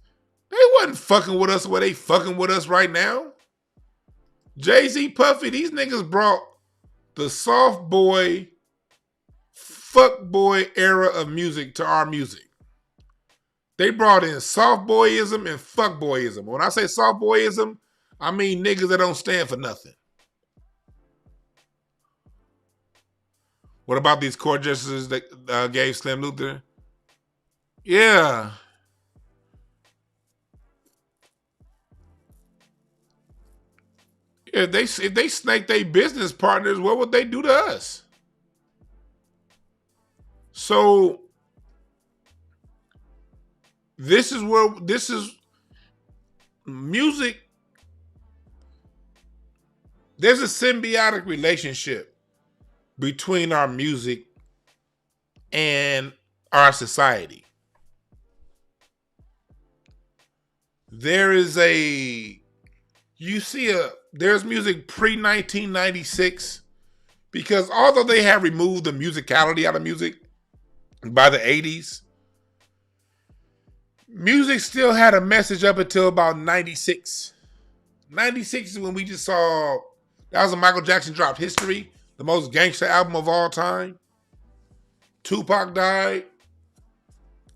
they wasn't fucking with us the way they fucking with us right now. Jay-Z, Puffy, these niggas brought the soft boy, fuck boy era of music to our music. They brought in soft boyism and fuck boyism. When I say soft boyism, I mean niggas that don't stand for nothing. What about these court justices that gave Slim Luther? Yeah. If they snake their business partners, what would they do to us? So this is music. There's a symbiotic relationship between our music and our society. There's music pre-1996 because although they have removed the musicality out of music by the 80s, music still had a message up until about 96. 96 is when we just saw, that was when Michael Jackson dropped History, the most gangster album of all time. Tupac died,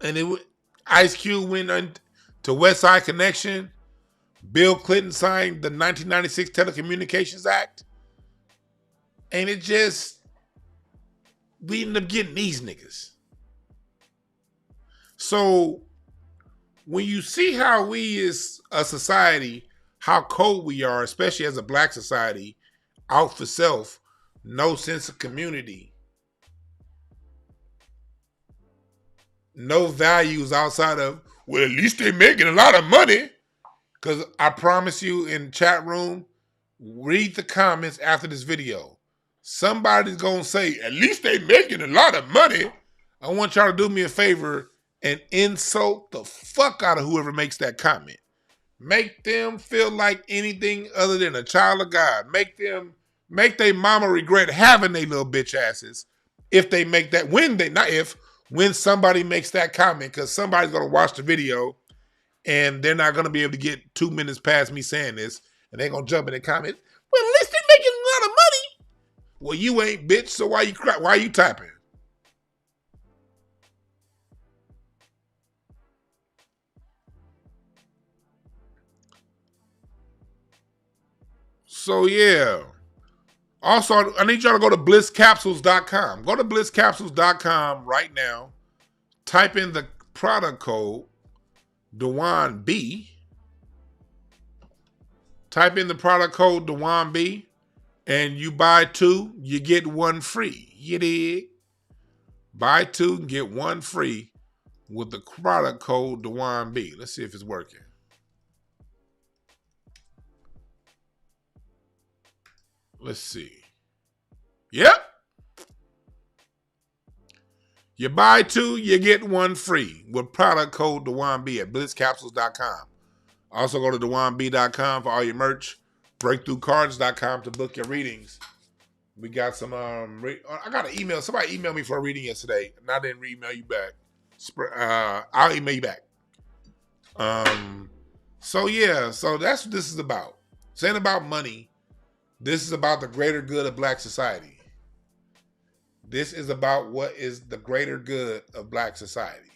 and Ice Cube went to West Side Connection. Bill Clinton signed the 1996 Telecommunications Act. And it just, we ended up getting these niggas. So when you see how we as a society, how cold we are, especially as a black society, out for self, no sense of community, no values outside of, well, at least they making a lot of money. Because I promise you in chat room, read the comments after this video. Somebody's going to say, at least they making a lot of money. I want y'all to do me a favor and insult the fuck out of whoever makes that comment. Make them feel like anything other than a child of God. Make their mama regret having they little bitch asses if they make that, when somebody makes that comment, because somebody's going to watch the video and they're not going to be able to get 2 minutes past me saying this, and And they're going to jump in the comment, well, at least they're making a lot of money. Well, you ain't, bitch, so why you typing? So, yeah. Also, I need y'all to go to blisscapsules.com. Go to blisscapsules.com right now. Type in the product code, Dewan B. Type in the product code, Dewan B. And you buy 2, you get 1 free. You dig? Buy 2, get 1 free with the product code, Dewan B. Let's see if it's working. Let's see. Yep. You buy 2, you get 1 free with product code DewanB at blitzcapsules.com. Also go to DewanB.com for all your merch. BreakthroughCards.com to book your readings. We got some, I got an email. Somebody emailed me for a reading yesterday, and I didn't email you back. I'll email you back. So yeah, so that's what this is about. This ain't about money. This is about the greater good of black society. This is about what is the greater good of black society.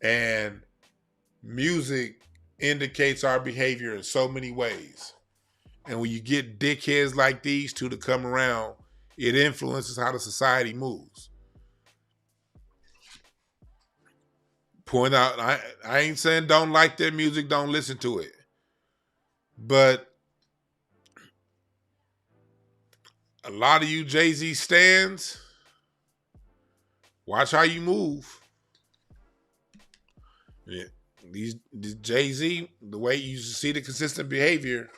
And music indicates our behavior in so many ways. And when you get dickheads like these two to come around, it influences how the society moves. Point out, I ain't saying don't like their music, don't listen to it. But a lot of you Jay-Z stans, watch how you move. Yeah, these Jay-Z, the way you see the consistent behavior,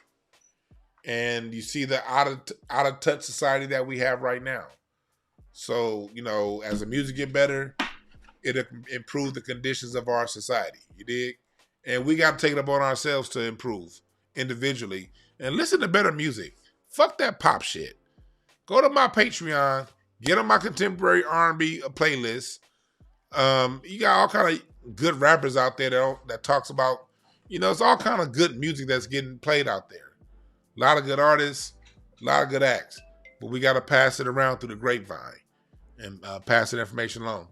and you see the out of touch society that we have right now. So, you know, as the music get better, it'll improve the conditions of our society. You dig? And we got to take it upon ourselves to improve individually and listen to better music. Fuck that pop shit. Go to my Patreon, get on my contemporary R&B playlist. You got all kind of good rappers out there that talks about, you know, it's all kind of good music that's getting played out there. A lot of good artists, a lot of good acts. But we got to pass it around through the grapevine and pass that information along.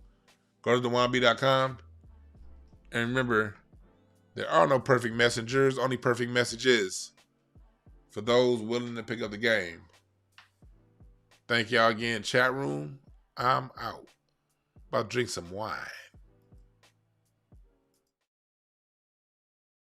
Go to thewanb.com. And remember, there are no perfect messengers, only perfect messages for those willing to pick up the game. Thank y'all again, chat room. I'm out. About to drink some wine.